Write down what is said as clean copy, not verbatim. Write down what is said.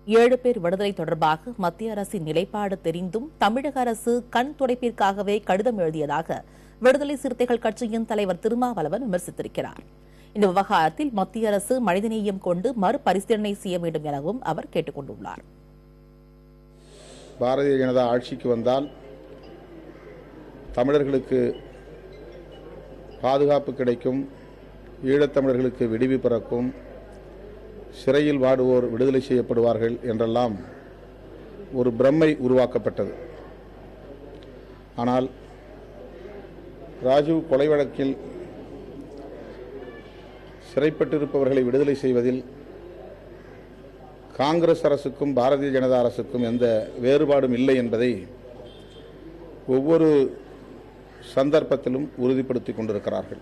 7 பேர் விடுதலை தொடர்பாக மத்திய அரசின் நிலைப்பாடு தெரிந்தும் தமிழக அரசு கண் துடைப்பிற்காகவே கடிதம் எழுதியதாக விடுதலை சிறுத்தைகள் கட்சியின் தலைவர் திருமாவளவன் விமர்சித்திருக்கிறார். இந்த விவகாரத்தில் மத்திய அரசு மனிதநேயம் கொண்டு மறுபரிசீலனை செய்ய வேண்டும் எனவும் அவர் கேட்டுக் கொண்டுள்ளார். பாரதிய ஜனதா ஆட்சிக்கு வந்தால் தமிழர்களுக்கு பாதுகாப்பு கிடைக்கும், ஈழத்தமிழர்களுக்கு விடுவி பிறக்கும், சிறையில் வாடுவோர் விடுதலை செய்யப்படுவார்கள் என்றெல்லாம் ஒரு பிரமை உருவாக்கப்பட்டது. ஆனால் ராஜீவ் கொலை வழக்கில் சிறைப்பட்டிருப்பவர்களை விடுதலை செய்வதில் காங்கிரஸ் அரசுக்கும் பாரதிய ஜனதா அரசுக்கும் எந்த வேறுபாடும் இல்லை என்பதை ஒவ்வொரு சந்தர்ப்பத்திலும் உறுதிப்படுத்திக் கொண்டிருக்கிறார்கள்.